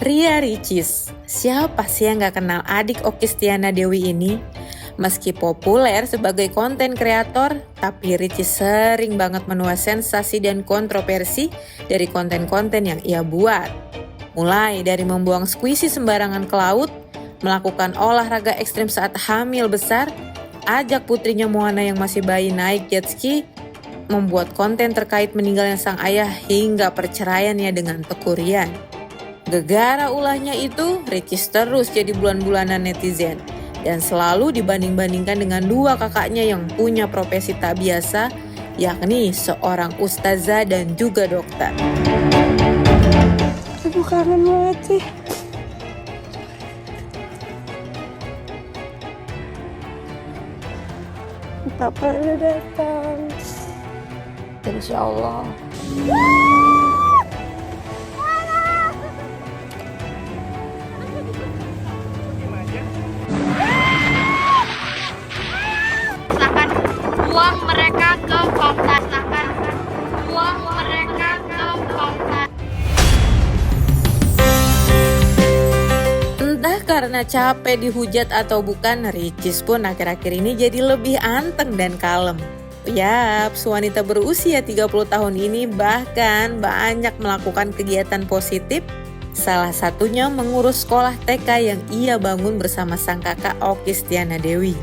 Ria Ricis, siapa sih yang gak kenal adik Okky Stiana Dewi ini? Meski populer sebagai konten kreator, tapi Ricis sering banget menuai sensasi dan kontroversi dari konten-konten yang ia buat. Mulai dari membuang skuisi sembarangan ke laut, melakukan olahraga ekstrim saat hamil besar, ajak putrinya Moana yang masih bayi naik jet ski, membuat konten terkait meninggalnya sang ayah hingga perceraiannya dengan Teuku Ryan. Gegara ulahnya itu, Ricis terus jadi bulan-bulanan netizen dan selalu dibanding-bandingkan dengan dua kakaknya yang punya profesi tak biasa, yakni seorang ustazah dan juga dokter. Aku kangen banget sih. Papa udah datang. Insya Allah. Silahkan buang mereka ke kota. Silahkan buang mereka ke kota. Entah karena capek dihujat atau bukan, Ricis pun akhir-akhir ini jadi lebih anteng dan kalem. Yaps, wanita berusia 30 tahun ini bahkan banyak melakukan kegiatan positif. Salah satunya mengurus sekolah TK yang ia bangun bersama sang kakak Okky Stiana Dewi.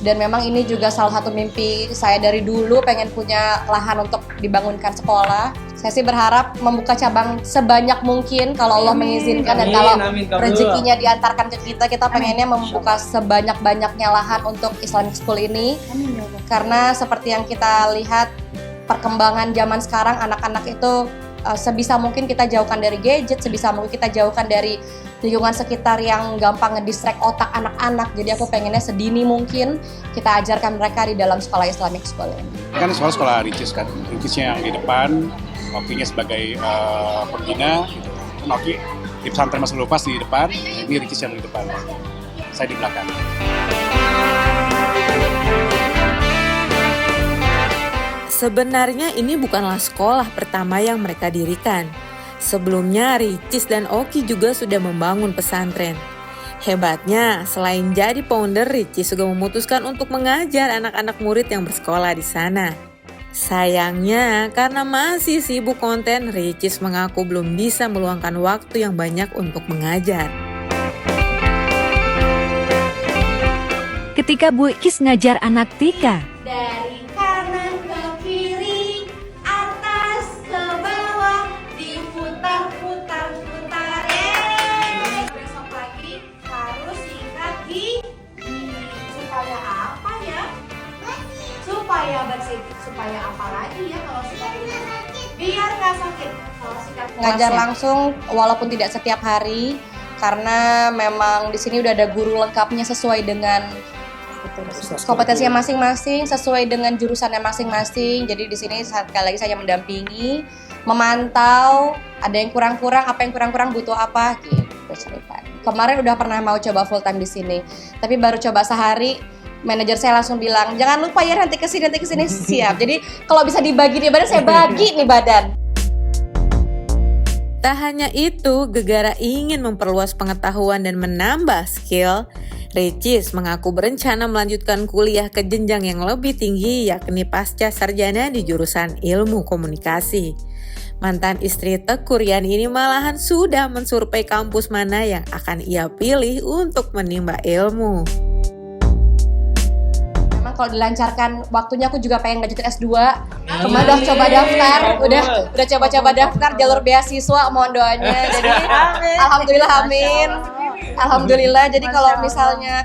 Dan memang ini juga salah satu mimpi saya dari dulu, pengen punya lahan untuk dibangunkan sekolah. Saya sih berharap membuka cabang sebanyak mungkin kalau Allah mengizinkan, dan kalau rezekinya diantarkan ke kita pengennya membuka sebanyak-banyaknya lahan untuk Islamic School ini. Karena seperti yang kita lihat perkembangan zaman sekarang, anak-anak itu sebisa mungkin kita jauhkan dari gadget, sebisa mungkin kita jauhkan dari lingkungan sekitar yang gampang ngedistract otak anak-anak. Jadi aku pengennya sedini mungkin kita ajarkan mereka di dalam sekolah Islamic School ini. Kan sekolah Ricis kan, Ricisnya yang di depan, Okky-nya sebagai pembina, Okky di pesantren Mas Lupas di depan, ini Ricis yang di depan, saya di belakang. Sebenarnya ini bukanlah sekolah pertama yang mereka dirikan. Sebelumnya Ricis dan Okky juga sudah membangun pesantren. Hebatnya, selain jadi founder, Ricis juga memutuskan untuk mengajar anak-anak murid yang bersekolah di sana. Sayangnya, karena masih sibuk konten, Ricis mengaku belum bisa meluangkan waktu yang banyak untuk mengajar. Ketika Bu Ikis ngajar anak TK, Dari kanan ke kiri, atas ke bawah, diputar-putar. Besok pagi harus sikat gigi. Supaya apa ya? Supaya bersih. Supaya apa lagi ya kalau sikat gigi? Biar nggak sakit. Kalau sikat Ngajar langsung walaupun tidak setiap hari, karena memang di sini udah ada guru lengkapnya sesuai dengan kompetensinya masing-masing, sesuai dengan jurusannya masing-masing. Jadi di sini sekali lagi saya mendampingi, memantau, ada yang kurang-kurang, apa yang kurang-kurang butuh apa gitu cerita. Kemarin udah pernah mau coba full time di sini, tapi baru coba sehari, manajer saya langsung bilang, jangan lupa ya nanti kesini siap. Jadi kalau bisa dibagi nih badan, saya bagi nih badan. Tak hanya itu, gegara ingin memperluas pengetahuan dan menambah skill, Ricis mengaku berencana melanjutkan kuliah ke jenjang yang lebih tinggi, yakni pasca sarjana di jurusan ilmu komunikasi. Mantan istri Teuku Riyani ini malahan sudah mensurvei kampus mana yang akan ia pilih untuk menimba ilmu. Memang kalau dilancarkan waktunya aku juga pengen lanjutin S2. Kemarin udah coba daftar, udah coba-coba daftar jalur beasiswa, mohon doanya. Jadi alhamdulillah amin. Alhamdulillah. Jadi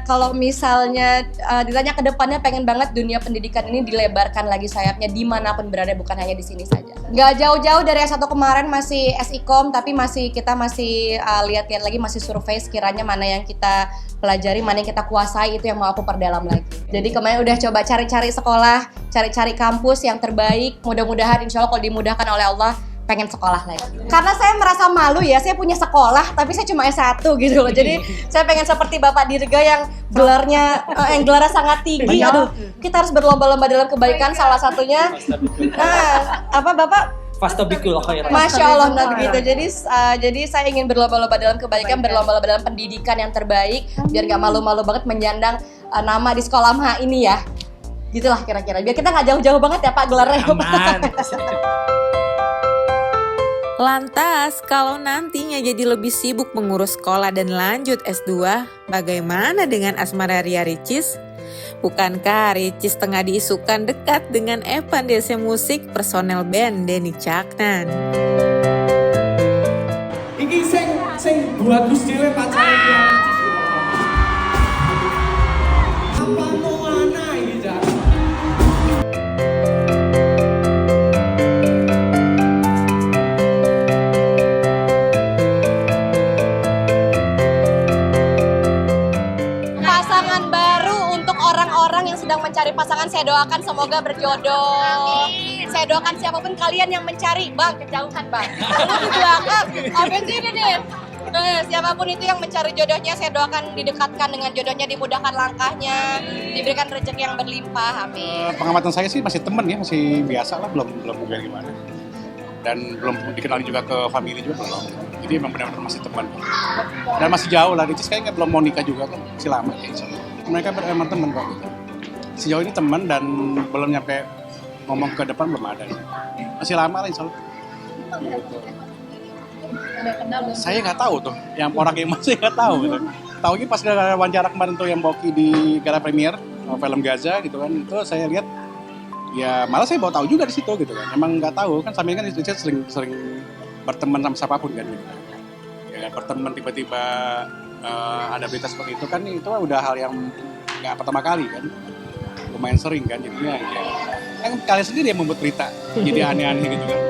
kalau misalnya ditanya ke depannya pengen banget dunia pendidikan ini dilebarkan lagi sayapnya dimanapun berada, bukan hanya di sini saja. Gak jauh-jauh dari S1 kemarin masih SIKOM, tapi kita masih lihat-lihat lagi, masih survei sekiranya mana yang kita pelajari, mana yang kita kuasai, itu yang mau aku perdalam lagi. Jadi kemarin udah coba cari-cari sekolah, cari-cari kampus yang terbaik. Mudah-mudahan insya Allah kalau dimudahkan oleh Allah pengen sekolah lagi. Karena saya merasa malu ya, saya punya sekolah tapi saya cuma S1 gitu loh. Jadi saya pengen seperti Bapak Dirga yang gelarnya sangat tinggi. Aduh, kita harus berlomba-lomba dalam kebaikan, salah satunya. Apa Bapak? Fastabikul khairat. Masya Allah, nah begitu. Jadi saya ingin berlomba-lomba dalam kebaikan, berlomba-lomba dalam pendidikan yang terbaik, biar gak malu-malu banget menyandang nama di sekolah MH ini ya. Gitulah kira-kira. Biar kita gak jauh-jauh banget ya Pak gelarnya. Aman. Lantas, kalau nantinya jadi lebih sibuk mengurus sekolah dan lanjut S2, bagaimana dengan asmara Ria Ricis? Bukankah Ricis tengah diisukan dekat dengan Evan DC Musik personel band Denny Caknan? Iki sing bagus dhewe pacare. Apa mau anak iki, Cak? Pasangan baru untuk orang-orang yang sedang mencari pasangan, saya doakan semoga berjodoh. Saya doakan siapapun kalian yang mencari, Bang, kejauhan Bang. Lu di belakang, apa sih ini nih? Siapapun itu yang mencari jodohnya, saya doakan didekatkan dengan jodohnya, dimudahkan langkahnya, diberikan rezeki yang berlimpah, amin. Pengamatan saya sih masih temen ya, masih biasa lah, belum gimana. Dan belum dikenali juga ke family juga belum. Jadi emang benar-benar masih teman. Dan masih jauh lah, Ricis kayaknya belum mau nikah juga kan, masih lama kayaknya. Mereka emang teman kok gitu. Sejauh ini teman dan belum nyampe ngomong ke depan belum ada. Masih lama lah insya Allah. Gitu. Saya nggak tahu tuh, yang orang yang masih nggak tahu gitu. Taunya pas ada wawancara kemarin tuh yang Boki di Gala Premier film Gaza gitu kan, itu saya lihat ya malah saya baru tahu juga di situ gitu kan. Emang nggak tahu kan, sambil kan Richard sering berteman sama siapapun kan gitu. Ya berteman tiba-tiba ada berita seperti itu kan, itu udah hal yang nggak pertama kali kan, lumayan sering kan, jadinya ya kan kalian sendiri yang membuat berita jadi aneh-aneh gitu kan.